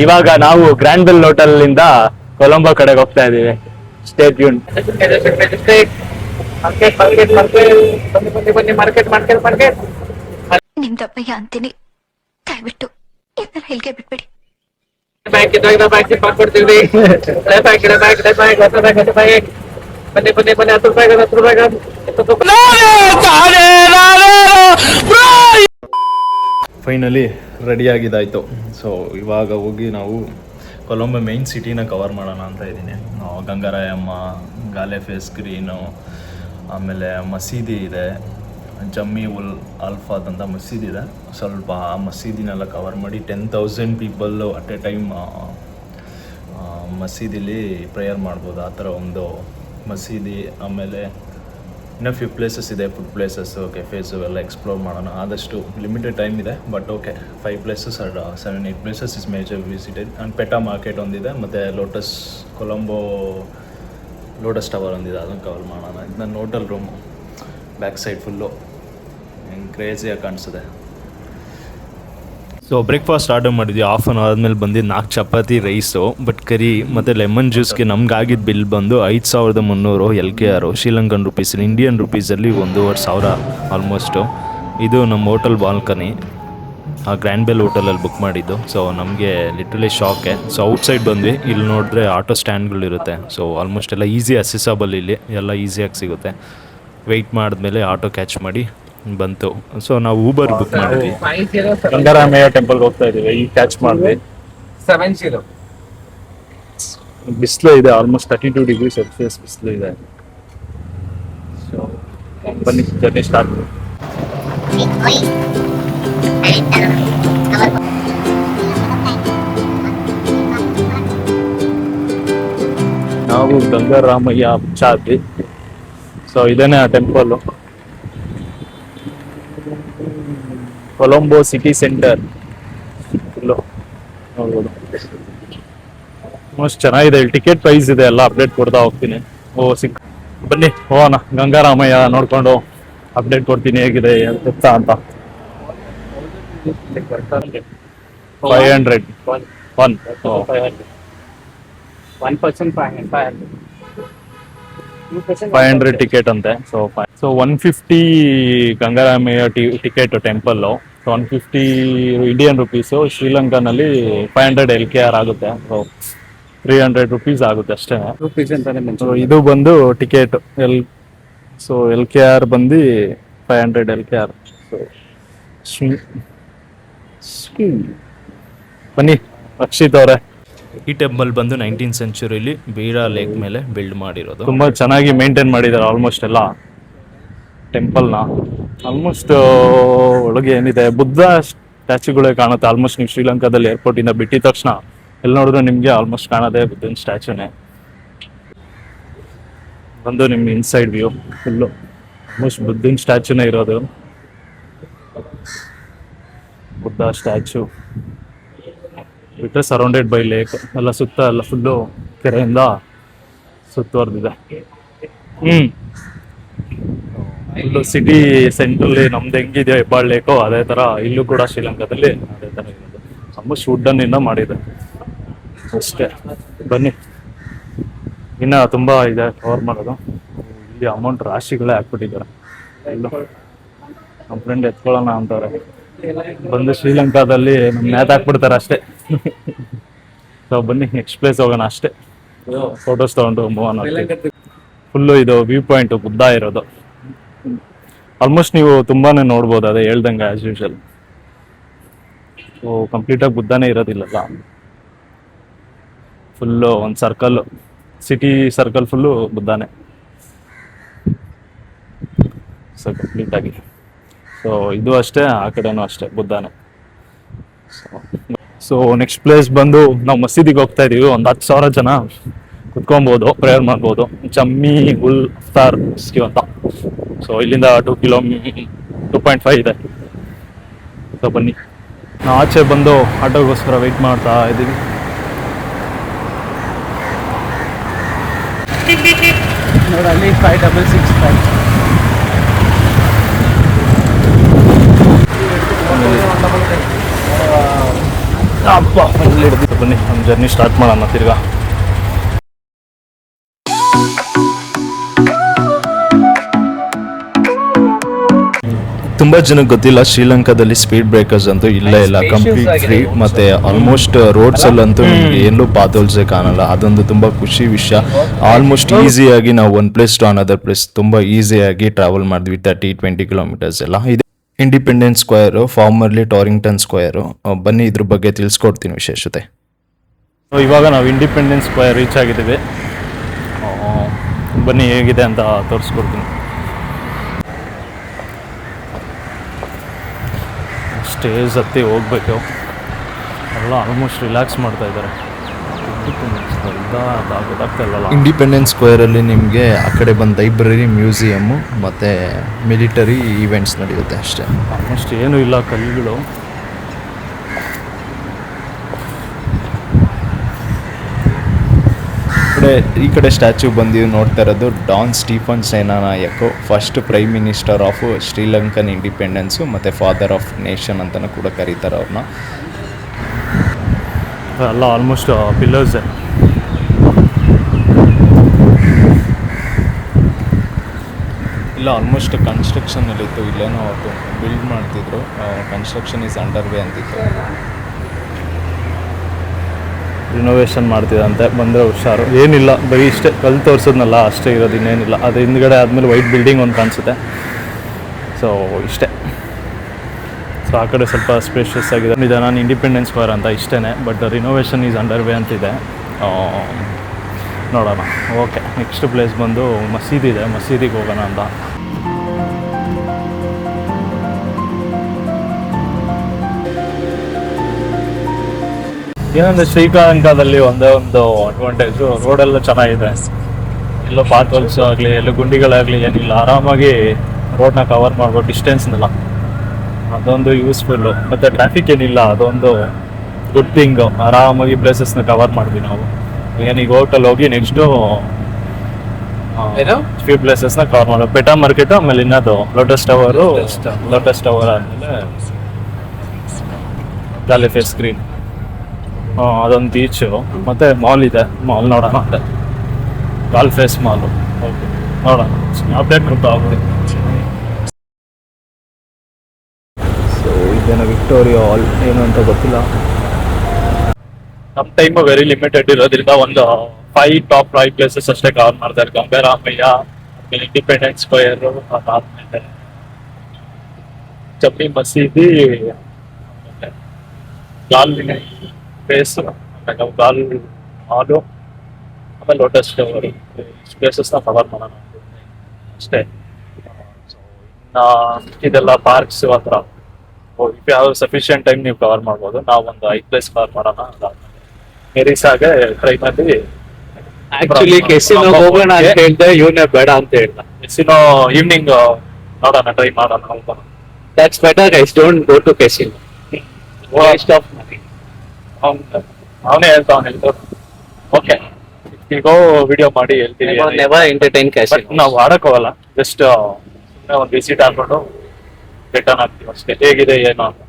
ಇವಾಗ ನಾವು grand Bell hotel ಇಂದ ಕೊಲಂಬೋ ಕಡೆಗೆ ಹೋಗ್ತಾ ಇದೀವಿ. Stay tune. ನಿಮ್ದಪ್ಪಯ್ಯ ಅಂತೀನಿ, ದಯವಿಟ್ಟು ಇದನ್ನ ಹೇಳಿಕೆ ಬಿಟ್ಬಿಡಿ. Finally ready ಆಗಿದ್ದಾಯಿತು. ಸೊ ಇವಾಗ ಹೋಗಿ ನಾವು ಕೊಲಂಬೋ ಮೈನ್ ಸಿಟಿನ ಕವರ್ ಮಾಡೋಣ ಅಂತ ಇದ್ದೀನಿ. ಗಂಗಾರಾಯಮ್ಮ, ಗಾಲೆ ಫೇಸ್ ಗ್ರೀನು, ಆಮೇಲೆ ಮಸೀದಿ ಇದೆ, ಜಮ್ಮಿ ಉಲ್ ಅಲ್ಫಾದ್ ಅಂತ ಮಸೀದಿ ಇದೆ. ಸ್ವಲ್ಪ ಆ ಮಸೀದಿನೆಲ್ಲ ಕವರ್ ಮಾಡಿ 10,000 ಪೀಪಲ್ಲು ಅಟ್ ಎ ಟೈಮ್ ಮಸೀದಿಲಿ ಪ್ರೇಯರ್ ಮಾಡ್ಬೋದು. ಆ ಥರ ಒಂದು ಮಸೀದಿ. ಆಮೇಲೆ ಇನ್ನೂ ಫ್ಯೂ ಪ್ಲೇಸಸ್ ಇದೆ, ಫುಡ್ ಪ್ಲೇಸಸ್ಸು, ಕೆಫೇಸು ಎಲ್ಲ ಎಕ್ಸ್ಪ್ಲೋರ್ ಮಾಡೋಣ. ಆದಷ್ಟು ಲಿಮಿಟೆಡ್ ಟೈಮ್ ಇದೆ, but okay 5 places or 7-8 places is major visited. And Pettah market ಒಂದಿದೆ, ಮತ್ತು ಕೊಲಂಬೋ ಲೋಟಸ್ ಟವರ್ ಒಂದಿದೆ, ಅದನ್ನು ಕವರ್ ಮಾಡೋಣ. ಇದು ನನ್ನ hotel room, back side full ಹೆಂಗೆ ಕ್ರೇಜಿಯಾಗಿ ಕಾಣಿಸಿದೆ. ಸೊ ಬ್ರೇಕ್ಫಾಸ್ಟ್ ಆರ್ಡರ್ ಮಾಡಿದ್ವಿ. ಹಾಫ್ ಆನ್ ಅವರ್ ಆದಮೇಲೆ ಬಂದಿದ್ದು 4 ಚಪಾತಿ, ರೈಸು, ಬಟ್ ಕರಿ ಮತ್ತು ಲೆಮನ್ ಜ್ಯೂಸ್ಗೆ ನಮ್ಗೆ ಆಗಿದ್ದ ಬಿಲ್ ಬಂದು 5,300 LKR ಶ್ರೀಲಂಕನ್ ರುಪೀಸ್. ಇಂಡಿಯನ್ ರುಪೀಸಲ್ಲಿ 1,500 ಆಲ್ಮೋಸ್ಟು. ಇದು ನಮ್ಮ ಹೋಟೆಲ್ ಬಾಲ್ಕನಿ, ಆ ಗ್ರ್ಯಾಂಡ್ ಬೆಲ್ ಹೋಟೆಲಲ್ಲಿ ಬುಕ್ ಮಾಡಿದ್ದು. ಸೊ ನಮಗೆ ಲಿಟ್ರಲಿ ಶಾಕೆ. ಸೊ ಔಟ್ಸೈಡ್ ಬಂದ್ವಿ. ಇಲ್ಲಿ ನೋಡಿದ್ರೆ ಆಟೋ ಸ್ಟ್ಯಾಂಡ್ಗಳಿರುತ್ತೆ. ಸೊ ಆಲ್ಮೋಸ್ಟ್ ಎಲ್ಲ ಈಸಿ ಅಸೆಸಬಲ್, ಇಲ್ಲಿ ಎಲ್ಲ ಈಸಿಯಾಗಿ ಸಿಗುತ್ತೆ. ವೆಯ್ಟ್ ಮಾಡಿದ್ಮೇಲೆ ಆಟೋ ಕ್ಯಾಚ್ ಮಾಡಿ ಬಂತು. ಸೊ ನಾವು ಊಬರ್ ಬುಕ್ ಮಾಡಿದ್ವಿ. ಗಂಗಾರಾಮಯ್ಯ ಟೆಂಪಲ್ಗೆ ಹೋಗ್ತಾ ಇದೀವಿ. ಈಗ ಕ್ಯಾಚ್ ಮಾಡಿದ್ವಿ. 70 ಬಿಸಿಲು ಇದೆ, ಆಲ್ಮೋಸ್ಟ್ 32 ಡಿಗ್ರಿ ಸೆಲ್ಸಿಯಸ್ ಬಿಸಿಲು ಇದೆ. ಸೊ ಬನ್ನಿ ಜರ್ನಿ ಸ್ಟಾರ್ಟ್. ನಾವು ಗಂಗಾರಾಮಯ್ಯ ಚಾದ್ವಿ. ಸೊ ಇದೇನೆ ಆ ಟೆಂಪಲ್ಲು, ಕೊಲಂಬೋ ಸಿಟಿ ಸೆಂಟರ್. ನೋಡ್ಬೋದು, ಮೋಸ್ಟ್ ಚೆನ್ನಾಗಿದೆ. ಇಲ್ಲಿ ಟಿಕೆಟ್ ಪ್ರೈಸ್ ಇದೆ, ಎಲ್ಲ ಅಪ್ಡೇಟ್ ಕೊಡ್ತಾ ಹೋಗ್ತೀನಿ. ಬನ್ನಿ ಹೋಗೋಣ, ಗಂಗಾರಾಮಯ್ಯ ನೋಡ್ಕೊಂಡು ಅಪ್ಡೇಟ್ ಕೊಡ್ತೀನಿ ಹೇಗಿದೆ ಎತ್ತಾ ಅಂತ. 500 500 ಟಿಕೆಟ್ ಅಂತೆ. So 150 Gangaramaya ticket temple. 150 Indian rupees. ಶ್ರೀಲಂಕಾನಲ್ಲಿ 500 LKR ಆಗುತ್ತೆ. ಸೊ 300 ರುಪೀಸ್ ಆಗುತ್ತೆ ಅಷ್ಟೇ. ಇದು ಬಂದು ಟಿಕೆಟ್ ಸೊ LKR ಬಂದು 500 LKR. ಬನ್ನಿ ರಕ್ಷಿತ್ ಅವರೇ. ಈ ಟೆಂಪಲ್ ಬಂದು 19th ಸೆಂಚುರಿಲಿ ಬೀರಾ ಲೇಕ್ ಮೇಲೆ ಬಿಲ್ಡ್ ಮಾಡಿರೋದು. ತುಂಬ ಚೆನ್ನಾಗಿ ಮೇಂಟೈನ್ ಮಾಡಿದ್ದಾರೆ ಆಲ್ಮೋಸ್ಟ್ ಎಲ್ಲ ಟೆಂಪಲ್ನ. ಆಲ್ಮೋಸ್ಟ್ ಒಳಗೆ ಏನಿದೆ, ಬುದ್ಧ ಸ್ಟ್ಯಾಚ್ಯೂಗಳೇ ಕಾಣುತ್ತೆ. ಆಲ್ಮೋಸ್ಟ್ ನೀವು ಶ್ರೀಲಂಕಾದಲ್ಲಿ ಏರ್ಪೋರ್ಟಿಂದ ಬಿಟ್ಟಿದ ತಕ್ಷಣ ಎಲ್ಲಿ ನೋಡಿದ್ರು ನಿಮಗೆ ಆಲ್ಮೋಸ್ಟ್ ಕಾಣೋದೇ ಬುದ್ಧನ ಸ್ಟ್ಯಾಚ್ಯೂನೇ. ಬಂದು ನಿಮ್ಮ ಇನ್ಸೈಡ್ ವ್ಯೂ ಫುಲ್ಲು ಆಲ್ಮೋಸ್ಟ್ ಬುದ್ಧನ ಸ್ಟ್ಯಾಚ್ಯೂನೇ ಇರೋದು. ಬುದ್ಧ ಸ್ಟ್ಯಾಚ್ಯೂ ಬಿಟ್ಟರೆ ಸರೌಂಡೆಡ್ ಬೈ ಲೇಕ್. ಎಲ್ಲ ಸುತ್ತ ಎಲ್ಲ ಫುಲ್ಲು ಕೆರೆಯಿಂದ ಸುತ್ತುವರೆದಿದೆ. ಫುಲ್ಲು ಸಿಟಿ ಸೆಂಟ್ರಲ್ಲಿ ನಮ್ದು ಹೆಂಗಿದೆ ಹೆಬ್ಬಾಳ್ ಲೇಕು, ಅದೇ ಥರ ಇಲ್ಲೂ ಕೂಡ ಶ್ರೀಲಂಕಾದಲ್ಲಿ ಅದೇ ಥರ ಇರೋದು. ಆಲ್ಮೋಸ್ಟ್ ವುಡ್ಡನ್ನಿಂದ ಮಾಡಿದೆ ಅಷ್ಟೇ. ಬನ್ನಿ, ಇನ್ನು ತುಂಬ ಇದೆ ಕವರ್ ಮಾಡೋದು. ಇಲ್ಲಿ ಅಮೌಂಟ್ ರಾಶಿಗಳೇ ಹಾಕ್ಬಿಟ್ಟಿದ್ದಾರೆ. ಇಲ್ಲ ನಮ್ಮ ಫ್ರೆಂಡ್ ಎತ್ಕೊಳ್ಳೋಣ ಅಂತವ್ರೆ. ಬಂದು ಶ್ರೀಲಂಕಾದಲ್ಲಿ ನಮ್ಮ ಮ್ಯಾತ್ ಹಾಕ್ಬಿಡ್ತಾರೆ ಅಷ್ಟೇ. ಸೊ ಬನ್ನಿ ನೆಕ್ಸ್ಟ್ ಪ್ಲೇಸ್ ಹೋಗೋಣ ಅಷ್ಟೇ. ಫೋಟೋಸ್ ತಗೊಂಡು ಮೂವ್. ಫುಲ್ಲು ಇದು ವ್ಯೂ ಪಾಯಿಂಟ್ ಬುದ್ಧ ಇರೋದು. ಆಲ್ಮೋಸ್ಟ್ ನೀವು ತುಂಬಾನೇ ನೋಡ್ಬೋದು, ಅದೇ ಹೇಳ್ದಂಗೆ ಆಸ್ ಯೂಶಲ್. ಸೊ ಕಂಪ್ಲೀಟಾಗಿ ಬುದ್ಧನೇ ಇರೋದಿಲ್ಲಲ್ಲ, ಫುಲ್ಲು ಒಂದು ಸರ್ಕಲ್, ಸಿಟಿ ಸರ್ಕಲ್ ಫುಲ್ಲು ಬುದ್ಧನೇ. ಸೊ ಕಂಪ್ಲೀಟಾಗಿ. ಸೊ ಇದು ಅಷ್ಟೇ, ಆ ಕಡೆನೂ ಅಷ್ಟೇ ಬುದ್ಧನೇ. ಸೊ ನೆಕ್ಸ್ಟ್ ಪ್ಲೇಸ್ ಬಂದು ನಾವು ಮಸೀದಿಗೆ ಹೋಗ್ತಾ ಇದೀವಿ. ಒಂದು 10,000 ಜನ ಕುತ್ಕೊಬೋದು, ಪ್ರೇಯರ್ ಮಾಡ್ಬೋದು. ಜಮ್ಮಿ ಉಲ್ ಅಫ್ತಾರ್ ಮಸ್ಕಿ ಅಂತ. ಸೊ ಇಲ್ಲಿಂದ 2.5 ಇದೆ. ಸೊ ಬನ್ನಿ, ನಾವು ಆಚೆ ಬಂದು ಆಟೋಗೋಸ್ಕರ ವೆಯ್ಟ್ ಮಾಡ್ತಾ ಇದ್ದೀವಿ. ನೋಡಿ ಅಲ್ಲಿ 566 5 ಅಪ್ಪ ಇಲ್ಲಿ ಹಿಡ್ದು ಬನ್ನಿ ನಮ್ಮ ಜರ್ನಿ ಸ್ಟಾರ್ಟ್ ಮಾಡೋಣ ತಿರ್ಗಾ. ತುಂಬ ಜನಕ್ಕೆ ಗೊತ್ತಿಲ್ಲ, ಶ್ರೀಲಂಕಾದಲ್ಲಿ ಸ್ಪೀಡ್ ಬ್ರೇಕರ್ಸ್ ಅಂತೂ ಇಲ್ಲೇ ಇಲ್ಲ, ಕಂಪ್ಲೀಟ್ ಫ್ರೀ. ಮತ್ತು ಆಲ್ಮೋಸ್ಟ್ ರೋಡ್ಸಲ್ಲಂತೂ ನಿಮಗೆ ಎಲ್ಲೂ ಪಾತೋಲ್ಸೇ ಕಾಣಲ್ಲ. ಅದೊಂದು ತುಂಬ ಖುಷಿ ವಿಷಯ. ಆಲ್ಮೋಸ್ಟ್ ಈಸಿಯಾಗಿ ನಾವು one place to another place ತುಂಬ ಈಸಿಯಾಗಿ ಟ್ರಾವೆಲ್ ಮಾಡಿದ್ವಿ 30-20 ಕಿಲೋಮೀಟರ್ಸ್ ಎಲ್ಲ. ಇದೆ independence square, formerly Torrington square. ಬನ್ನಿ ಇದ್ರ ಬಗ್ಗೆ ತಿಳಿಸ್ಕೊಡ್ತೀನಿ ವಿಶೇಷತೆ. ಇವಾಗ ನಾವು ಇಂಡಿಪೆಂಡೆನ್ಸ್ ಸ್ಕ್ವೇರ್ ರೀಚ್ ಆಗಿದ್ದೀವಿ. ಬನ್ನಿ ಹೇಗಿದೆ ಅಂತ ತೋರಿಸ್ಕೊಡ್ತೀನಿ. ಸ್ಟೇಜ್ ಹತ್ತಿ ಹೋಗ್ಬೇಕು. ಎಲ್ಲ ಆಲ್ಮೋಸ್ಟ್ ರಿಲ್ಯಾಕ್ಸ್ ಮಾಡ್ತಾ ಇದ್ದಾರೆ. ಗೊತ್ತಾಗ್ತಾ ಇಂಡಿಪೆಂಡೆನ್ಸ್ ಸ್ಕ್ವೇರಲ್ಲಿ ನಿಮಗೆ ಆ ಕಡೆ ಬಂದು ಲೈಬ್ರರಿ, ಮ್ಯೂಸಿಯಮ್ಮು ಮತ್ತು ಮಿಲಿಟರಿ ಈವೆಂಟ್ಸ್ ನಡೆಯುತ್ತೆ ಅಷ್ಟೇ. ಆಲ್ಮೋಸ್ಟ್ ಏನೂ ಇಲ್ಲ, ಕಲ್ಲುಗಳು. ಈ ಕಡೆ ಸ್ಟ್ಯಾಚ್ಯೂ ಬಂದು ನೋಡ್ತಾ ಇರೋದು Don Stephen Senanayake, first prime minister of Sri Lankan independence ಮತ್ತು ಫಾದರ್ ಆಫ್ ನೇಷನ್ ಅಂತಲೂ ಕೂಡ ಕರೀತಾರೆ ಅವ್ರನ್ನ. ಎಲ್ಲ ಆಲ್ಮೋಸ್ಟ್ ಪಿಲ್ಲರ್ಸ್. ಇಲ್ಲ ಆಲ್ಮೋಸ್ಟ್ ಕನ್ಸ್ಟ್ರಕ್ಷನಲ್ಲಿತ್ತು, ಇಲ್ಲೇನೋ ಅವತ್ತು ಬಿಲ್ಡ್ ಮಾಡ್ತಿದ್ರು. ಕನ್ಸ್ಟ್ರಕ್ಷನ್ ಈಸ್ ಅಂಡರ್ ವೇ ಅಂತಿತ್ತು. ರಿನೋವೇಷನ್ ಮಾಡ್ತಿದ್ದಂತೆ, ಬಂದರೆ ಹುಷಾರು. ಏನಿಲ್ಲ, ಬರೀ ಇಷ್ಟೇ ಕಲ್ಲು ತೋರಿಸೋದ್ನಲ್ಲ ಅಷ್ಟೇ ಇರೋದು, ಇನ್ನೇನಿಲ್ಲ. ಅದು ಹಿಂದ್ಗಡೆ ಆದಮೇಲೆ ವೈಟ್ ಬಿಲ್ಡಿಂಗ್ ಒಂದು ಕಾಣಿಸುತ್ತೆ. ಸೊ ಇಷ್ಟೇ. ಸೊ ಆ ಕಡೆ ಸ್ವಲ್ಪ ಸ್ಪೇಷಿಯಸ್ ಆಗಿದೆ. ಇದೆ ನಾನು ಇಂಡಿಪೆಂಡೆನ್ಸ್ ಸ್ಕ್ವೇರ್ ಅಂತ ಇಷ್ಟೇ, but renovation is under way ಅಂತಿದೆ. ನೋಡೋಣ. ಓಕೆ, ನೆಕ್ಸ್ಟ್ ಪ್ಲೇಸ್ ಬಂದು ಮಸೀದಿ ಇದೆ, ಮಸೀದಿಗೆ ಹೋಗೋಣ ಅಂತ. ಏನಂದರೆ ಶ್ರೀಲಂಕಾದಲ್ಲಿ ಒಂದೇ ಒಂದು ಅಡ್ವಾಂಟೇಜು, ರೋಡೆಲ್ಲ ಚೆನ್ನಾಗಿದೆ. ಎಲ್ಲೋ ಪಾತ್ವಲ್ಸ್ ಆಗಲಿ, ಎಲ್ಲೋ ಗುಂಡಿಗಳಾಗಲಿ ಏನಿಲ್ಲ. ಆರಾಮಾಗಿ ರೋಡ್ನ ಕವರ್ ಮಾಡ್ಬೋದು ಡಿಸ್ಟೆನ್ಸ್ನೆಲ್ಲ. ಅದೊಂದು ಯೂಸ್ಫುಲ್ಲು. ಮತ್ತು ಟ್ರಾಫಿಕ್ ಏನಿಲ್ಲ, ಅದೊಂದು ಗುಡ್ ಥಿಂಗು. ಆರಾಮಾಗಿ ಪ್ಲೇಸಸ್ನ ಕವರ್ ಮಾಡಿದ್ವಿ ನಾವು. ಏನೀಗ ಹೋಟೆಲ್ ಹೋಗಿ ನೆಕ್ಸ್ಟು ಫ್ಯೂ ಪ್ಲೇಸಸ್ನ ಕವರ್ ಮಾಡೋದು. ಪೆಟಾ ಮಾರ್ಕೆಟು, ಆಮೇಲೆ ಇನ್ನದು ಲೋಟಸ್ ಟವರು. ಲೋಟಸ್ ಟವರ್ ಆದಮೇಲೆ ಜಾಲಿಫೇಸ್ ಸ್ಕ್ರೀನ್, ಅದೊಂದು ಬೀಚು, ಮತ್ತು ಮಾಲ್ ಇದೆ. ಮಾಲ್ ನೋಡೋಣ ಅಂತ, ಗಾಲ್ ಫೇಸ್ ಮಾಲು. ಓಕೆ, ನೋಡೋಣ, ಅಪ್ಡೇಟ್ ಕೊಡ್ತಾ ಹೋಗ್ತೀನಿ. ಸೊ ಇದೇನೋ ವಿಕ್ಟೋರಿಯಾ ಹಾಲ್, ಏನು ಅಂತ ಗೊತ್ತಿಲ್ಲ. ನಮ್ಮ ಟೈಮು ವೆರಿ ಲಿಮಿಟೆಡ್ ಇರೋದ್ರಿಂದ ಒಂದು 5 ಪ್ಲೇಸಸ್ ಅಷ್ಟೇ ಕವರ್ ಮಾಡ್ತಾರೆ. ಗಂಭೀರಾಮಯ್ಯ, ಇಂಡಿಪೆಂಡೆನ್ಸ್ ಸ್ಕ್ವೇರು, ಅದಾದಮೇಲೆ ಜಮ್ಮಿ ಮಸೀದಿ, ಲಾಲ್ ಫೇಸು, ಆಮೇಲೆ ಗಾಲ್ ಹಾಲು, ಆಮೇಲೆ ಲೋಟಸ್ ಟವರು. ಪ್ಲೇಸಸ್ನ ಕವರ್ ಮಾಡೋಣ ಅಷ್ಟೇ. ಇದೆಲ್ಲ ಪಾರ್ಕ್ಸು ಆ ಥರ. ಇಫ್ ಯಾವ ಸಫಿಷಿಯಂಟ್ ಟೈಮ್ ನೀವು ಕವರ್ ಮಾಡ್ಬೋದು. ನಾವು ಒಂದು 5 ಪ್ಲೇಸ್ ಕವರ್ ಮಾಡೋಣ. ಮೆರಿಸಾಗೆ ಟ್ರೈನಲ್ಲಿ ಆಕ್ಚುಲಿ ಕೆಸಿನೋ ಹೋಗೋಣ ಅಂತ ಹೇಳಿದೆ, ಇವನೇ ಬೇಡ ಅಂತ ಹೇಳ್ದ. ಕೆಸಿನೋ ಈವ್ನಿಂಗ್ ನೋಡೋಣ, ಟ್ರೈ ಮಾಡೋಣ. That's better guys, don't go to casino, waste of money. ಅವನೇ ಹೇಳ್ತಾವನೆ. ಓಕೆ, ಈಗ ವಿಡಿಯೋ ಮಾಡಿ ಹೇಳ್ತೀವಿ. Never entertain casino. ನಾವು ಆಡಕ್ ಹೋಗಲ್ಲ, ಜಸ್ಟ್ ಸುಮ್ಮನೆ ಒಂದು ವಿಸಿಟ್ ಹಾಕೊಂಡು ರಿಟರ್ನ್ ಆಗ್ತೀವಿ ಅಷ್ಟೇ. ಹೇಗಿದೆ ಏನು ಅಂತ.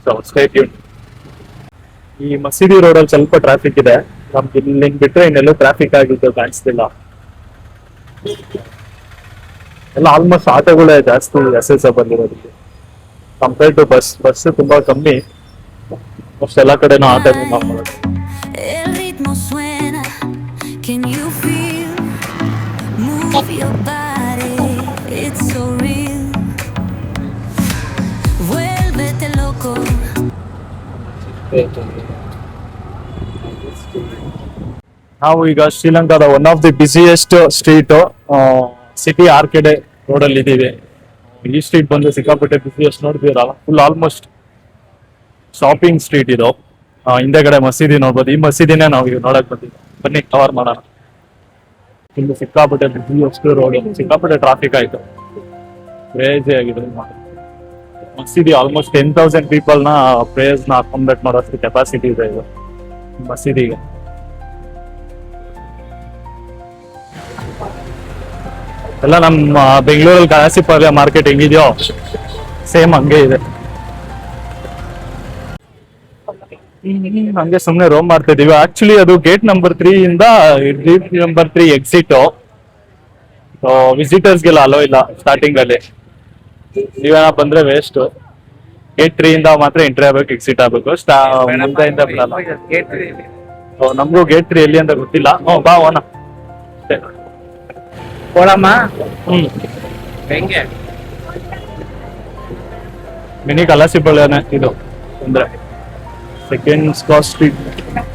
So stay tune. ಈ ಮಸೀದಿ ರೋಡಲ್ಲಿ ಸ್ವಲ್ಪ ಟ್ರಾಫಿಕ್ ಇದೆ. ನಮ್ಗೆ ಇಲ್ಲಿ ಬಿಟ್ಟರೆ ಇನ್ನೆಲ್ಲೂ ಟ್ರಾಫಿಕ್ ಆಗಿದ್ದು ಕಾಣಿಸ್ತಿಲ್ಲ. ಎಲ್ಲ ಆಲ್ಮೋಸ್ಟ್ ಆಟೋಗಳೇ ಜಾಸ್ತಿ ಅಸೆಸಬಲ್ ಇರೋದಕ್ಕೆ ಕಂಪೇರ್ ಟು ಬಸ್ ತುಂಬಾ ಕಮ್ಮಿ. ಅಷ್ಟೆಲ್ಲ ಕಡೆನೂ ಆಟೋ ಮಾಡೋದು. El ritmo suena, can you feel? Move your body, it's so real. Vuélvete loco. ನಾವು ಈಗ ಶ್ರೀಲಂಕಾದ one of the busiest street city arcade ರೋಡಲ್ಲಿ ಇದ್ದೀವಿ. ಈ ಸ್ಟ್ರೀಟ್ ಬಂದು ಸಿಕ್ಕಾಪಟ್ಟೆ ಬಿಸಿಯೆಸ್ಟ್ ನೋಡ್ತೀರಲ್ಲ, ಫುಲ್ ಆಲ್ಮೋಸ್ಟ್ ಶಾಪಿಂಗ್ ಸ್ಟ್ರೀಟ್ ಇದು. ಹಿಂದೆಗಡೆ ಮಸೀದಿ ನೋಡ್ಬೋದು. ಈ ಮಸೀದಿನೇ ನಾವು ಈಗ ನೋಡಕ್ ಬಂದಿದ್ದೀವಿ. ಬನ್ನಿ ಕವರ್ ಮಾಡೋಣ. ಇಲ್ಲಿ ಸಿಕ್ಕಾಪಟ್ಟೆ ಬಿಸಿಯೆಸ್ಟ್ ರೋಡ್, ಸಿಕ್ಕಾಪಟ್ಟೆ ಟ್ರಾಫಿಕ್ ಆಯ್ತು, ಕ್ರೇಜಿ ಆಗಿದೆ. ಮಸೀದಿ ಆಲ್ಮೋಸ್ಟ್ 10,000 ಪೀಪಲ್ನ ಪ್ರೇಯರ್ಸ್ನ ಅಕಾಮಡೇಟ್ ಮಾಡೋಷ್ಟು ಕೆಪಾಸಿಟಿ ಇದೆ ಇದು ಮಸೀದಿಗೆ. ಎಲ್ಲ ನಮ್ಮ ಬೆಂಗಳೂರಲ್ಲಿ ಕಾಸಿಪಾಳ್ಯ ಮಾರ್ಕೆಟ್ ಹೆಂಗಿದೆಯೋ ಸೇಮ್ ಹಂಗೆ ಇದೆ. ಹಂಗೆ ಸುಮ್ನೆ ರೋಮ್ ಮಾಡ್ತಾ ಇದೀವಿ. ಆಕ್ಚುಲಿ ಅದು ಗೇಟ್ ನಂಬರ್ 3 ಇಂದ ಗೇಟ್ ನಂಬರ್ 3 ಎಕ್ಸಿಟ್. ವಿಸಿಟರ್ಸ್ಗೆಲ್ಲ ಅಲೋ ಇಲ್ಲ ಸ್ಟಾರ್ಟಿಂಗ್ ಅಲ್ಲಿ. ನೀವೇನ ಬಂದ್ರೆ ವೇಸ್ಟ್. ಗೇಟ್ 3 ಇಂದ ಮಾತ್ರ ಎಂಟ್ರಿ ಆಗ್ಬೇಕು, ಎಕ್ಸಿಟ್ ಆಗ್ಬೇಕು. ಮುಂದೆಯಿಂದ ಬಿಡಲ್ಲ. ನಮಗೂ ಗೇಟ್ 3 ಎಲ್ಲಿ ಅಂತ ಗೊತ್ತಿಲ್ಲ. ಬಾ ಹೋಣ. ಹೋಳಮ್ಮ ಹ್ಮ್ ಹೆಂಗೆ ಮಿನಿ ಕಲಾಸಿಬಳ್ಳಿನೇ ಇದು ಅಂದ್ರೆ ಸೆಕೆಂಡ್ ಸ್ಕಾಟ್ ಸ್ಟ್ರೀಟ್.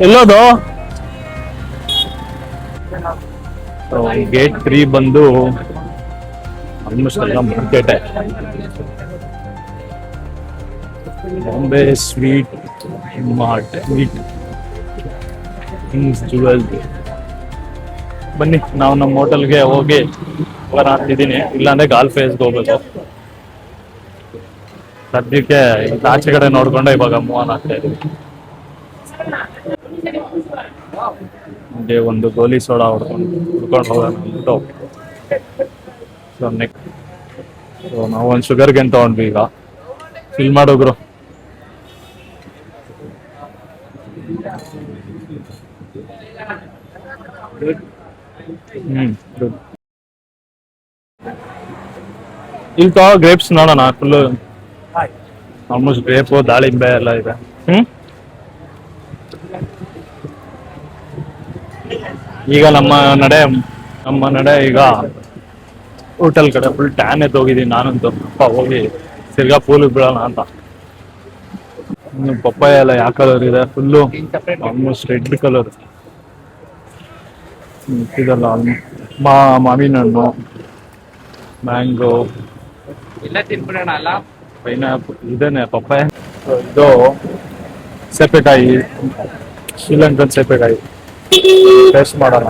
ಎಲ್ಲೋದು ಗೇಟ್ 3 ಬಂದು ಆಲ್ಮೋಸ್ಟ್ ಎಲ್ಲ market. Bombay sweet mart, sweet things, jewels. ಬನ್ನಿ ನಾವು ನಮ್ಮ ಹೋಟೆಲ್ಗೆ ಹೋಗಿ ಹೋಗೋಣ ಅಂತಿದ್ದೀನಿ. ಇಲ್ಲಾಂದ್ರೆ ಗಾಲ್ಫ್ ಫೇಸ್ಗೆ ಹೋಗ್ಬೇಕು. ಸದ್ಯಕ್ಕೆ ಆಚೆ ಕಡೆ ನೋಡ್ಕೊಂಡು ಇವಾಗ ಮೂವ್ ಆಗ್ತಾ ಇದೀವಿ. ಹಾಗೆ ಒಂದು ಗೋಲಿ ಸೋಡಾ ಹುಡ್ಕೊಂಡು ಹೋಗೋಣ ಅಂದ್ಬಿಟ್ಟು ನಾವು ಒಂದು ಶುಗರ್ಗೇನ್ ತಗೊಂಡ್ವಿ. ಈಗ ಫಿಲ್ ಮಾಡೋಗ್ರು. ಗುಡ್. ಇಲ್ಲಿ ತಗೋ ಗ್ರೇಪ್ಸ್ ನೋಡೋಣ. ಫುಲ್ಲು ಆಲ್ಮೋಸ್ಟ್ ಗ್ರೇಪು, ದಾಳಿಂಬೆ ಎಲ್ಲ ಇದೆ. ಈಗ ನಮ್ಮ ನಡೆ ಈಗ ಹೋಟೆಲ್ ಕಡೆ ಫುಲ್ ಟ್ಯಾನ್ ಎದ್ದೋಗಿದ್ದೀನಿ ನಾನಂತೂ. ಅಪ್ಪ ಹೋಗಿ ತಿರ್ಗಾ ಪೂಲಿಗೆ ಬಿಡೋಣ ಅಂತ. ಪಪ್ಪಾಯ ಎಲ್ಲ ಯಾವ ಕಲರ್ ಇದೆ? Full almost red colour. ಇದಲ್ಲ ಮಾವಿನ ಹಣ್ಣು, ಮ್ಯಾಂಗೋ, ಇಲ್ಲ ತಿನ್ಬಿಡೋಣ ಅಲ್ಲ. ಪೈನಾಪಲ್ ಇದೇನೆ ಪಪ್ಪಾಯ. ಇದು ಸೆಪೆಕಾಯಿ, ಶ್ರೀಲಂಕನ್ ಸೆಪೆಕಾಯಿ. ಟೇಸ್ಟ್ ಮಾಡೋಣ.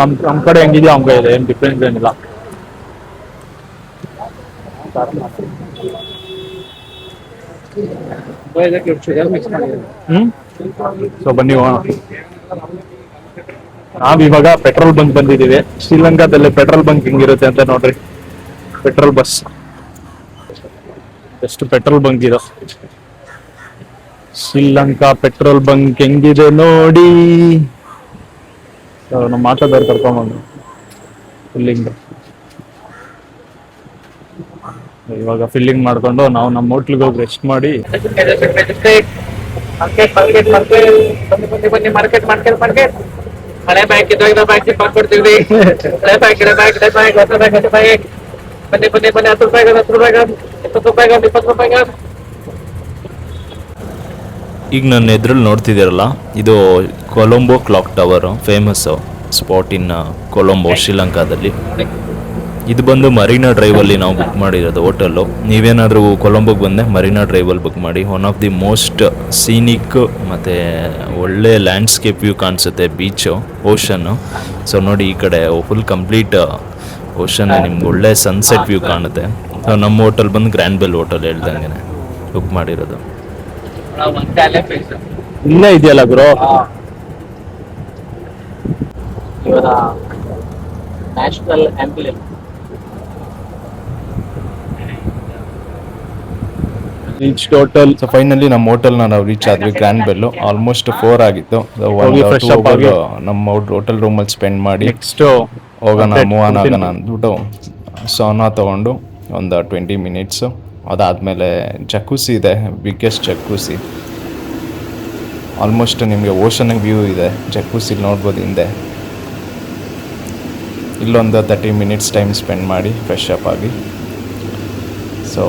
ನಮ್ ಕಡೆ ಹೆಂಗಿದೆಯೋ ಹಂಗೆ ಇದೆ, ಏನ್ ಡಿಫ್ರೆನ್ಸ್ ಏನಿಲ್ಲ. ಸೊ ಬನ್ನಿ ಹೋಗೋಣ. ನಾವಿವಾಗ ಪೆಟ್ರೋಲ್ ಬಂಕ್ ಬಂದಿದ್ದೀವಿ. ಶ್ರೀಲಂಕಾದಲ್ಲಿ ಪೆಟ್ರೋಲ್ ಬಂಕ್ ಹೆಂಗಿರುತ್ತೆ ಅಂತ ನೋಡ್ರಿ. ಪೆಟ್ರೋಲ್ ಬಸ್, ಎಷ್ಟು ಪೆಟ್ರೋಲ್ ಬಂಕ್ ಇದು. ಶ್ರೀಲಂಕಾ ಪೆಟ್ರೋಲ್ ಬಂಕ್ ಹೆಂಗಿದೆ ನೋಡಿ. ನಮ್ಮ ಮಾತಾಡೋರು ಕರ್ಕೊಂಡ್ಬಂದು ಫಿಲ್ಲಿಂಗ್. ಇವಾಗ ಫಿಲ್ಲಿಂಗ್ ಮಾಡ್ಕೊಂಡು ನಾವು ನಮ್ಮ ಹೋಟ್ಲಿಗೆ ಹೋಗಿ ರೆಸ್ಟ್ ಮಾಡಿ ಬನ್ನಿ ಮಾರ್ಕೆಟ್ ಹಳೆ ಬ್ಯಾಂಕ್ ಇದ್ದಾಗ ಬ್ಯಾಂಕ್ ಕೊಡ್ತೀವಿ. ಹಳೆ ಬ್ಯಾಂಕ್ ಬನ್ನಿ 10 ರೂಪಾಯಿಗೆ 20 ರೂಪಾಯಿಗೆ 20 ರೂಪಾಯಿಗೆ. ಈಗ ನನ್ನ ಎದುರಲ್ಲಿ ನೋಡ್ತಿದ್ದೀರಲ್ಲ, ಇದು Colombo clock tower, famous spot ಇನ್ ಕೊಲಂಬೋ, ಶ್ರೀಲಂಕಾದಲ್ಲಿ. ಇದು ಬಂದು ಮರೀನಾ ಡ್ರೈವಲ್ಲಿ ನಾವು ಬುಕ್ ಮಾಡಿರೋದು ಹೋಟೆಲ್ಲು. ನೀವೇನಾದರೂ ಕೊಲಂಬೋಗೆ ಬಂದೆ ಮರೀನಾ ಡ್ರೈವಲ್ಲಿ ಬುಕ್ ಮಾಡಿ. One of the most scenic ಮತ್ತು ಒಳ್ಳೆ ಲ್ಯಾಂಡ್ಸ್ಕೇಪ್ ವ್ಯೂ ಕಾಣಿಸುತ್ತೆ, ಬೀಚು, ಓಷನ್ನು. ಸೊ ನೋಡಿ ಈ ಕಡೆ ಫುಲ್ ಕಂಪ್ಲೀಟ್ ಓಷನ್, ನಿಮ್ಗೆ ಒಳ್ಳೆ ಸನ್ಸೆಟ್ ವ್ಯೂ ಕಾಣುತ್ತೆ. ಸೊ ನಮ್ಮ ಹೋಟೆಲ್ ಬಂದು ಗ್ರ್ಯಾಂಡ್ ಬೆಲ್ ಹೋಟೆಲ್ ಹೇಳ್ದಂಗೆ ಬುಕ್ ಮಾಡಿರೋದು. ಇಲ್ಲೇ ಇದೆಯಲ್ಲ ಗುರು. ಇವರ national ambulance reach hotel. So finally ನಮ್ಮ ಹೋಟೆಲ್ನ ನಾವು ರೀಚ್ ಆದ್ವಿ. ಗ್ರ್ಯಾಂಡ್ ಬೆಲ್ಲು ಆಲ್ಮೋಸ್ಟ್ 4 ಆಗಿತ್ತು. ಫ್ರೆಶ್ ಅಪ್ ಆಗಿ ನಮ್ಮ ಹೋಟೆಲ್ ರೂಮಲ್ಲಿ ಸ್ಪೆಂಡ್ ಮಾಡಿ ನೆಕ್ಸ್ಟ್ ಹೋಗೋಣ, ಮೂವ್ ಆಗೋಣ ಅಂದ್ಬಿಟ್ಟು ಸೋನಾ ತೊಗೊಂಡು ಒಂದು 20 ಮಿನಿಟ್ಸು. ಅದಾದಮೇಲೆ ಜಕೂಸಿ ಇದೆ, ಬಿಗ್ಗೆಸ್ಟ್ ಜಕೂಸಿ. ಆಲ್ಮೋಸ್ಟ್ ನಿಮಗೆ ಓಷನ್ ವ್ಯೂ ಇದೆ. ಜಕೂಸಿಲಿ ನೋಡ್ಬೋದು ಹಿಂದೆ. ಇಲ್ಲೊಂದು 30 ಮಿನಿಟ್ಸ್ ಟೈಮ್ ಸ್ಪೆಂಡ್ ಮಾಡಿ ಫ್ರೆಶ್ ಅಪ್ ಆಗಿ. ಸೊ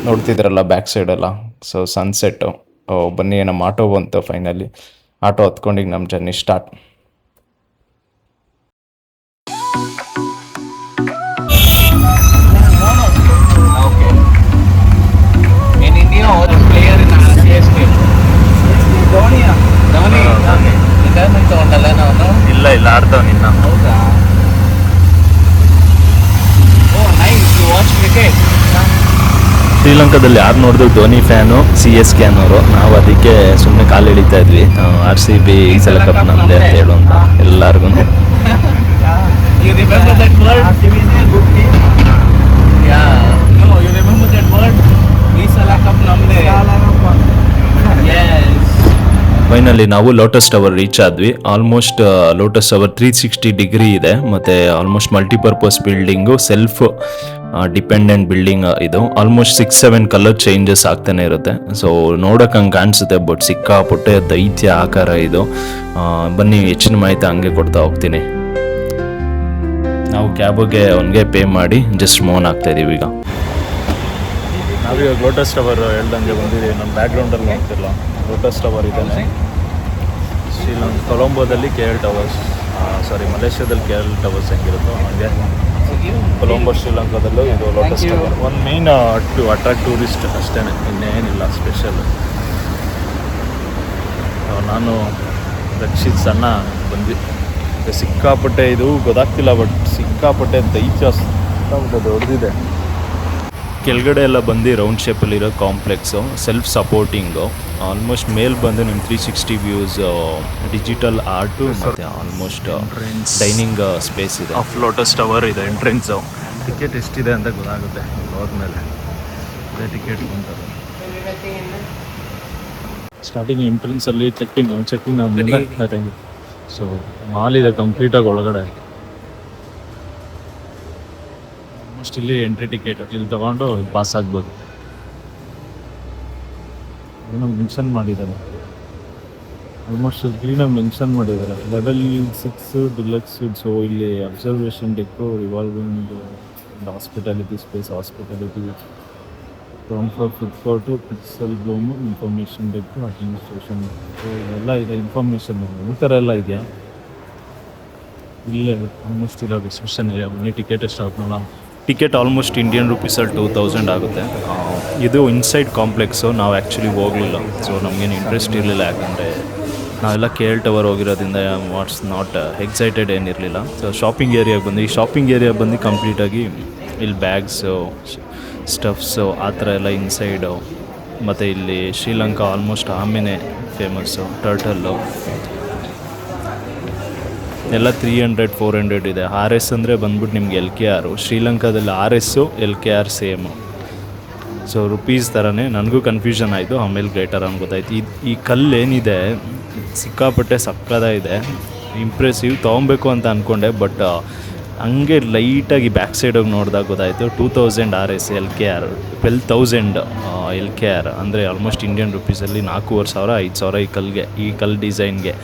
ನೋಡ್ತಿದ್ರಲ್ಲ ಬ್ಯಾಕ್ ಸೈಡೆಲ್ಲ, ಸೊ ಸನ್ಸೆಟ್ಟು. ಬನ್ನಿ ನಮ್ಮ ಆಟೋ ಬಂತು. ಫೈನಲಿ ಆಟೋ ಹತ್ಕೊಂಡಿಗೆ ನಮ್ಮ journey start. in India or a player in CSK? Dhoni retirement ತಗೊಂಡಲ್ಲ ನಾನು. ಇಲ್ಲ ಆಡ್ತಾವ ನಿನ್ನ. ಹೌದಾ? Oh nice, you watch cricket? ಶ್ರೀಲಂಕಾದಲ್ಲಿ ಯಾರು ನೋಡಿದ್ರು ಧೋನಿ ಫ್ಯಾನು, CSK ಅನ್ನೋರು. ನಾವು ಅದಕ್ಕೆ ಸುಮ್ಮನೆ ಕಾಲು ಎಳಿತಾ ಇದ್ವಿ, RCB ಈ ಸಲ ಕಪ್ ನಮ್ಮದೇ ಅಂತ ಹೇಳುವಂತ ಎಲ್ಲರಿಗೂ. You remember that word? Finally ನಾವು ಲೋಟಸ್ ಟವರ್ ರೀಚ್ ಆದ್ವಿ. ಆಲ್ಮೋಸ್ಟ್ ಲೋಟಸ್ ಟವರ್ 360 ಡಿಗ್ರಿ ಇದೆ, ಮತ್ತು almost multipurpose building, self dependent building ಇದು. ಆಲ್ಮೋಸ್ಟ್ 6-7 ಕಲರ್ ಚೇಂಜಸ್ ಆಗ್ತಾನೆ ಇರುತ್ತೆ. ಸೊ ನೋಡೋಕೆ ಹಂಗೆ ಕಾಣಿಸುತ್ತೆ, ಬಟ್ ಸಿಕ್ಕಾಪಟ್ಟೆ ದೈತ್ಯ ಆಕಾರ ಇದು. ಬನ್ನಿ ಹೆಚ್ಚಿನ ಮಾಹಿತಿ ಹಂಗೆ ಕೊಡ್ತಾ ಹೋಗ್ತೀನಿ. ನಾವು ಕ್ಯಾಬ್ಗೆ ಅವನಿಗೆ ಪೇ ಮಾಡಿ ಜಸ್ಟ್ ಮೋನ್ ಆಗ್ತಾ ಇದೀವಿ ಈಗ. ನಾವೀಗ ಲೋಟಸ್ ಟವರ್ ಹೇಳ್ದಂಗೆ ಬಂದಿದ್ದೀವಿ. ನಮ್ಮ ಬ್ಯಾಕ್ಗ್ರೌಂಡಲ್ಲಿ ನೋಡ್ತಿಲ್ಲ, ಲೋಟಸ್ ಟವರ್ ಇದ್ದಾನೆ. ಕೊಲಂಬೋದಲ್ಲಿ KL ಟವರ್ಸ್, ಮಲೇಷ್ಯಾದಲ್ಲಿ KL ಟವರ್ಸ್ ಹೆಂಗಿರುತ್ತೋ ಹಾಗೆ ಕೊಲಂಬೋ ಶ್ರೀಲಂಕಾದಲ್ಲೂ ಇದು ಲೋಟಸ್ ಟವರ್. ಒಂದು ಮೇನ್ ಟು ಅಟ್ರಾಕ್ಟ್ ಟೂರಿಸ್ಟ್ ಅಷ್ಟೇ, ಇನ್ನೇನಿಲ್ಲ ಸ್ಪೆಷಲ್. ನಾನು ರಕ್ಷಿತ್ ಸಣ್ಣ ಬಂದ್ವಿ. ಸಿಕ್ಕಾಪಟ್ಟೆ ಇದು ಗೊತ್ತಾಗ್ತಿಲ್ಲ, ಬಟ್ ಸಿಕ್ಕಾಪಟ್ಟೆ ದೈತ್ಯ ಸಿಕ್ಕಾಪಟ್ಟೆ ದೊಡ್ಡದಿದೆ. ಕೆಳಗಡೆ ಎಲ್ಲ ಬಂದು round ಶೇಪಲ್ಲಿರೋ complex, self supporting. Almost ಮೇಲೆ ಬಂದು ನಿಮ್ಮ 360 ವ್ಯೂಸ್, ಡಿಜಿಟಲ್ ಆರ್ಟು, ಮತ್ತು ಆಲ್ಮೋಸ್ಟ್ ಡೈನಿಂಗ್ ಸ್ಪೇಸ್ ಇದೆ. ಆಫ್ ಲೋಟಸ್ ಟವರ್ ಇದೆ ಎಂಟ್ರೆನ್ಸು. ಟಿಕೆಟ್ ಎಷ್ಟಿದೆ ಅಂತ ಗೊತ್ತಾಗುತ್ತೆ ಹೋದ್ಮೇಲೆ. ಅದೇ ಟಿಕೆಟ್ ಬಂತಾರೆ. ಸ್ಟಾರ್ಟಿಂಗ್ ಎಂಟ್ರೆನ್ಸಲ್ಲಿ ಚೆಕ್ಕಿಂಗ್ ಆದಮೇಲೆ ಸೊ ಮಾಲ್ ಇದೆ ಕಂಪ್ಲೀಟಾಗಿ ಒಳಗಡೆ. ಆಲ್ಮೋಸ್ಟ್ ಇಲ್ಲಿ ಎಂಟ್ರಿ ಟಿಕೆಟ್ ಇಲ್ಲಿ ತೊಗೊಂಡು ಪಾಸ್ ಆಗ್ಬೋದು. ಏನೋ ಮೆನ್ಷನ್ ಮಾಡಿದ್ದಾರೆ, ಆಲ್ಮೋಸ್ಟ್ ಕ್ಲೀನಾಗಿ ಮೆನ್ಷನ್ ಮಾಡಿದ್ದಾರೆ. Level 6 deluxe. ಸೊ ಇಲ್ಲಿ observation deck, revolving hospitality space, hospitality ground floor food court, pixel bloom, information deck, administration. So ಎಲ್ಲ ಇದೆ ಇನ್ಫಾರ್ಮೇಷನ್, ಈ ಥರ ಎಲ್ಲ ಇದೆಯಾ ಇಲ್ಲೇ. ಆಲ್ಮೋಸ್ಟ್ ಇರೋ ರಿಸೆಪ್ಷನ್ ಇದೆ. ಬನ್ನಿ ಟಿಕೆಟ್ ಎಷ್ಟು ಆಗುತ್ತೆ. ಟಿಕೆಟ್ ಆಲ್ಮೋಸ್ಟ್ ಇಂಡಿಯನ್ ರುಪೀಸಲ್ಲಿ 2000 ಆಗುತ್ತೆ. ಇದು ಇನ್ಸೈಡ್ ಕಾಂಪ್ಲೆಕ್ಸು. ನಾವು ಆ್ಯಕ್ಚುಲಿ ಹೋಗಲಿಲ್ಲ, ಸೊ ನಮಗೇನು ಇಂಟ್ರೆಸ್ಟ್ ಇರಲಿಲ್ಲ. ಯಾಕಂದರೆ ನಾವೆಲ್ಲ KL ಟವರ್ ಹೋಗಿರೋದ್ರಿಂದ ವಾಟ್ಸ್ ನಾಟ್ ಎಕ್ಸೈಟೆಡ್ ಏನಿರಲಿಲ್ಲ. ಸೊ ಶಾಪಿಂಗ್ ಏರಿಯಾಗೆ ಬಂದು, ಈ ಶಾಪಿಂಗ್ ಏರಿಯಾ ಬಂದು ಕಂಪ್ಲೀಟಾಗಿ ಇಲ್ಲಿ ಬ್ಯಾಗ್ಸು, ಸ್ಟಫ್ಸು ಆ ಥರ ಎಲ್ಲ ಇನ್ಸೈಡು. ಮತ್ತು ಇಲ್ಲಿ ಶ್ರೀಲಂಕಾ ಆಲ್ಮೋಸ್ಟ್ ಆಮೇಲೆ ಫೇಮಸ್ಸು, ಟರ್ಟಲ್ಲು ಎಲ್ಲ 300-400 ಇದೆ. RS ಅಂದರೆ ಬಂದ್ಬಿಟ್ಟು ನಿಮ್ಗೆ LKR. ಶ್ರೀಲಂಕಾದಲ್ಲಿ RS LKR same. So rupees ಥರನೇ. ನನಗೂ ಕನ್ಫ್ಯೂಷನ್ ಆಯಿತು, ಆಮೇಲೆ ಗ್ರೇಟರ್ ಅಂತ ಗೊತ್ತಾಯ್ತು. ಈ ಕಲ್ಲು ಏನಿದೆ ಸಿಕ್ಕಾಪಟ್ಟೆ ಸಕ್ಕದಾಗಿದೆ, ಇಂಪ್ರೆಸಿವ್. ತೊಗೊಬೇಕು ಅಂತ ಅಂದ್ಕೊಂಡೆ, ಬಟ್ ಹಂಗೆ ಲೈಟಾಗಿ ಬ್ಯಾಕ್ ಸೈಡಾಗಿ ನೋಡಿದಾಗ ಗೊತ್ತಾಯಿತು 2000 RS LKR, 12,000 LKR ಅಂದರೆ ಆಲ್ಮೋಸ್ಟ್ ಇಂಡಿಯನ್ ರುಪೀಸಲ್ಲಿ 4,500 ಈ ಕಲ್ಲು ಡಿಸೈನ್ಗೆ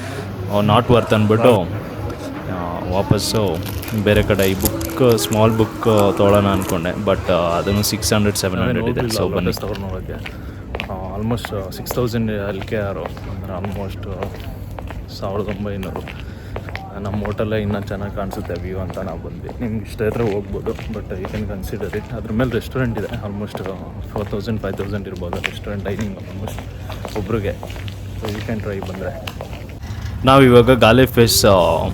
ನಾಟ್ ವರ್ತ್ ಅಂದ್ಬಿಟ್ಟು ವಾಪಸ್ಸು ಬೇರೆ ಕಡೆ ಈ ಬುಕ್, ಸ್ಮಾಲ್ ಬುಕ್ ತೊಗೊಳ್ಳೋಣ ಅಂದ್ಕೊಂಡೆ, ಬಟ್ ಅದನ್ನು 600-700 ಇದೆ. ಸೊ ಬನ್ನಿ ಟವರ್ ನೋಡೋಕ್ಕೆ ಆಲ್ಮೋಸ್ಟ್ 6,000 LKR ಅಂದರೆ ಆಲ್ಮೋಸ್ಟ್ 1,900. ನಮ್ಮ ಹೋಟೆಲ್ಲೇ ಇನ್ನೂ ಚೆನ್ನಾಗಿ ಕಾಣಿಸುತ್ತೆ ವ್ಯೂ ಅಂತ ನಾವು ಬಂದ್ವಿ. ನಿಮ್ಗೆ ಇಷ್ಟ ಇದ್ರೆ ಹೋಗ್ಬೋದು, but you can consider it. ಅದ್ರ ಮೇಲೆ ರೆಸ್ಟೋರೆಂಟ್ ಇದೆ, ಆಲ್ಮೋಸ್ಟ್ 4,000-5,000 ಇರ್ಬೋದು ರೆಸ್ಟೋರೆಂಟ್ ಡೈನಿಂಗ್ ಆಲ್ಮೋಸ್ಟ್ ಒಬ್ರಿಗೆ. ಸೊ ಯು ಕ್ಯಾನ್ ಟ್ರೈ ಬಂದರೆ. ನಾವಿವಾಗ ಗಾಲೆ ಫೇಸ್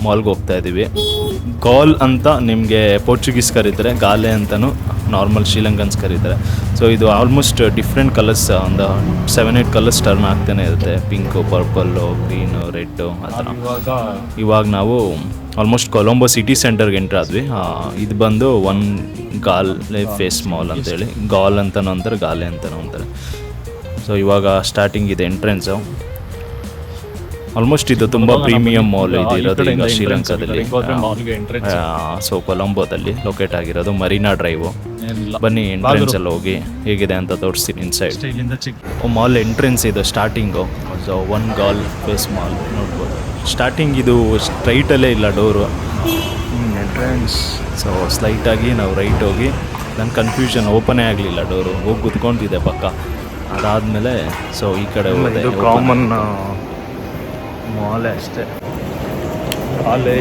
ಮಾಲ್ಗೆ ಹೋಗ್ತಾ ಇದ್ದೀವಿ. ಗಾಲ್ ಅಂತ ನಿಮಗೆ ಪೋರ್ಚುಗೀಸ್ ಕರೀತಾರೆ, ಗಾಲೆ ಅಂತಲೂ ನಾರ್ಮಲ್ ಶ್ರೀಲಂಕನ್ಸ್ ಕರೀತಾರೆ. ಸೊ ಇದು ಆಲ್ಮೋಸ್ಟ್ ಡಿಫ್ರೆಂಟ್ ಕಲರ್ಸ್, ಒಂದು 7-8 ಕಲರ್ಸ್ ಟರ್ನ್ ಆಗ್ತಾನೆ ಇರುತ್ತೆ. ಪಿಂಕು, ಪರ್ಪಲ್ಲು, ಗ್ರೀನು, ರೆಡ್ಡು ಆ ಥರ. ಇವಾಗ ನಾವು ಆಲ್ಮೋಸ್ಟ್ ಕೊಲಂಬೋ ಸಿಟಿ ಸೆಂಟರ್ಗೆ ಎಂಟ್ರ್ ಆದ್ವಿ. ಇದು ಬಂದು ಗಾಲೆ ಫೇಸ್ ಮಾಲ್ ಅಂತೇಳಿ, ಗಾಲ್ ಅಂತಲೂ ಅಂತಾರೆ, ಗಾಲೆ ಅಂತಲೂ ಅಂತಾರೆ. ಸೊ ಇವಾಗ ಸ್ಟಾರ್ಟಿಂಗ್ ಇದೆ ಎಂಟ್ರೆನ್ಸು. ಆಲ್ಮೋಸ್ಟ್ ಇದು ತುಂಬ ಪ್ರೀಮಿಯಂ ಮಾಲ್ ಇದಿರೋದು ಈಗ ಶ್ರೀಲಂಕಾದಲ್ಲಿ. ಸೊ ಕೊಲಂಬೋದಲ್ಲಿ ಲೊಕೇಟ್ ಆಗಿರೋದು, ಮರೀನಾ ಡ್ರೈವು. ಬನ್ನಿ ಎಂಟ್ರೆನ್ಸಲ್ಲಿ ಹೋಗಿ ಹೇಗಿದೆ ಅಂತ ತೋರಿಸ್ತೀನಿ ಇನ್ಸೈಡ್. ಮಾಲ್ ಎಂಟ್ರೆನ್ಸ್ ಇದು ಸ್ಟಾರ್ಟಿಂಗು. ಸೊ ಗಾಲ್ ಫೇಸ್ ಮಾಲ್ ನೋಡ್ಬೋದು. ಸ್ಟಾರ್ಟಿಂಗ್ ಇದು ಸ್ಟ್ರೈಟಲ್ಲೇ ಇಲ್ಲ ಡೋರು, ಎಂಟ್ರೆನ್ಸ್. ಸೊ ಸ್ಲೈಟಾಗಿ ನಾವು ರೈಟ್ ಹೋಗಿ, ನನ್ನ ಕನ್ಫ್ಯೂಷನ್, ಓಪನೇ ಆಗಲಿಲ್ಲ ಡೋರು, ಹೋಗಿ ಕುತ್ಕೊಂತಿದೆ ಪಕ್ಕ. ಅದಾದಮೇಲೆ ಸೊ ಈ ಕಡೆ ಹೋದೆ. ಕಾಮನ್ ಮಾಲೇ ಅಷ್ಟೇ, ಕಾಲೇ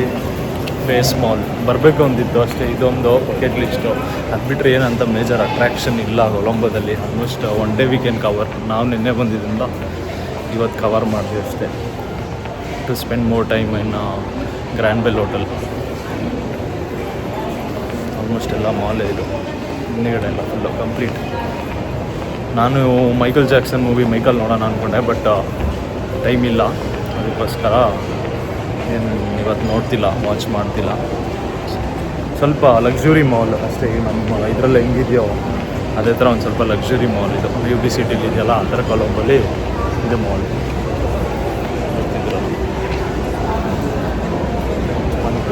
ಫೇಸ್ ಮಾಲ್ ಬರಬೇಕು ಅಂದಿತ್ತು ಅಷ್ಟೇ. ಇದೊಂದು ಬಕೆಟ್ ಲಿಸ್ಟು. ಅದು ಬಿಟ್ಟರೆ ಏನಂತ ಮೇಜರ್ ಅಟ್ರಾಕ್ಷನ್ ಇಲ್ಲ ಕೊಲಂಬೋದಲ್ಲಿ. Almost 1 day weekend cover. ನಾವು ನಿನ್ನೆ ಬಂದಿದ್ದರಿಂದ ಇವತ್ತು ಕವರ್ ಮಾಡಿದ್ವಿ ಅಷ್ಟೇ. To spend more time in Grand Bell hotel. Almost ಎಲ್ಲ ಮಾಲೇ ಇದು, ಹಿಂದುಗಡೆ ಎಲ್ಲ ಫುಲ್ಲು ಕಂಪ್ಲೀಟ್. ನಾನು ಮೈಕಲ್ ಜಾಕ್ಸನ್ ಮೂವಿ ಮೈಕಲ್ ನೋಡೋಣ ಅಂದ್ಕೊಂಡೆ, ಬಟ್ ಟೈಮ್ ಇಲ್ಲ, ಅದಕ್ಕೋಸ್ಕರ ಏನು ಇವತ್ತು ನೋಡ್ತಿಲ್ಲ, ವಾಚ್ ಮಾಡ್ತಿಲ್ಲ. ಸ್ವಲ್ಪ ಲಕ್ಸುರಿ ಮಾಲ್ ಅಷ್ಟೇ. ನಮ್ಮ ಇದರಲ್ಲಿ ಹೆಂಗಿದೆಯೋ ಅದೇ ಥರ ಒಂದು ಸ್ವಲ್ಪ ಲಕ್ಸುರಿ ಮಾಲ್ ಇದು. UB ಸಿಟಿಲಿ ಇದೆಯಲ್ಲ ಆ ಥರ ಕೊಲಂಬೋಲಿ ಇದು ಮಾಲ್.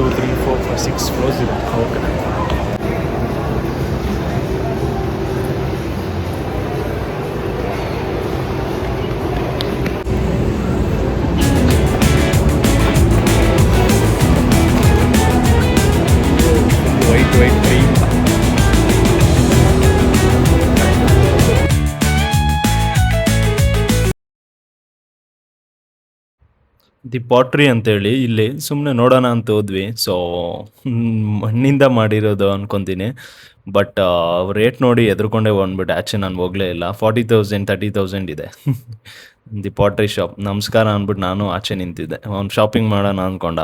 2 3 4 5 6 ಫ್ಲೋರ್ಸ್ ಇದೆ. Okay. White cream. The pottery ಅಂತೇಳಿ ಇಲ್ಲಿ ಸುಮ್ಮನೆ ನೋಡೋಣ ಅಂತ ಹೋದ್ವಿ. ಸೊ ಮಣ್ಣಿಂದ ಮಾಡಿರೋದು ಅನ್ಕೊತೀನಿ. ಬಟ್ ರೇಟ್ ನೋಡಿ ಎದ್ರುಕೊಂಡೇ ಬಂದ್ಬಿಟ್ಟು ಆಚೆ ನಾನು ಹೋಗಲೇ ಇಲ್ಲ. 40,000 30,000 ಇದೆ. The pottery shop. ನಮಸ್ಕಾರ ಅಂದ್ಬಿಟ್ಟು ನಾನು ಆಚೆ ನಿಂತಿದ್ದೆ. ಅವ್ನು ಶಾಪಿಂಗ್ ಮಾಡೋಣ ಅಂದ್ಕೊಂಡ.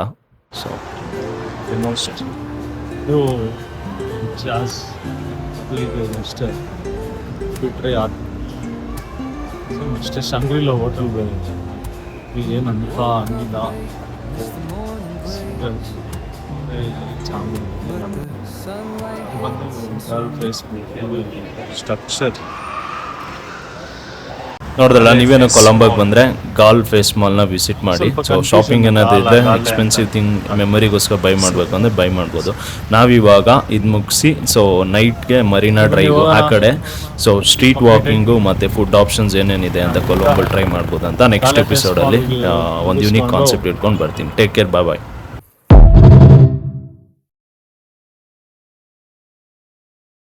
ಸೊ ಆಲ್ಮೋಸ್ಟ್ ಇದು ಜಾಸ್ ಅಷ್ಟೇ ಬಿಟ್ಟರೆ ಅಷ್ಟೇ. ಶಂಗ್ರಿಲಾ ಹೋಟೆಲ್ ಬೇರೆ ಏನು ಅನ್ಫಾ ಅನ್ನಿಲ್ಲ. ಸ್ಟ್ರಕ್ಚರ್ ನೋಡಿದ್ರಲ್ಲ, ನೀವೇನೋ ಕೊಲಂಬೋಗೆ ಬಂದರೆ ಗಾಲ್ ಫೇಸ್ ಮಾಲ್ನ ವಿಸಿಟ್ ಮಾಡಿ. ಸೊ ಶಾಪಿಂಗ್ ಏನಾದರೂ ಇದ್ದರೆ ಎಕ್ಸ್ಪೆನ್ಸಿವ್ ಥಿಂಗ್ ಮೆಮೊರಿಗೋಸ್ಕರ ಬೈ ಮಾಡಬೇಕು ಅಂದರೆ ಬೈ ಮಾಡ್ಬೋದು. ನಾವಿವಾಗ ಇದು ಮುಗಿಸಿ ಸೊ ನೈಟ್ಗೆ ಮರೀನಾ ಡ್ರೈವ್ ಆ ಕಡೆ ಸೊ ಸ್ಟ್ರೀಟ್ ವಾಕಿಂಗು ಮತ್ತು ಫುಡ್ ಆಪ್ಷನ್ಸ್ ಏನೇನಿದೆ ಅಂತ ಕೊಲಂಬೋ ಟ್ರೈ ಮಾಡ್ಬೋದು ಅಂತ ನೆಕ್ಸ್ಟ್ ಎಪಿಸೋಡಲ್ಲಿ ಒಂದು ಯೂನಿಕ್ ಕಾನ್ಸೆಪ್ಟ್ ಇಟ್ಕೊಂಡು ಬರ್ತೀನಿ. ಟೇಕ್ ಕೇರ್, ಬಾಯ್ ಬಾಯ್.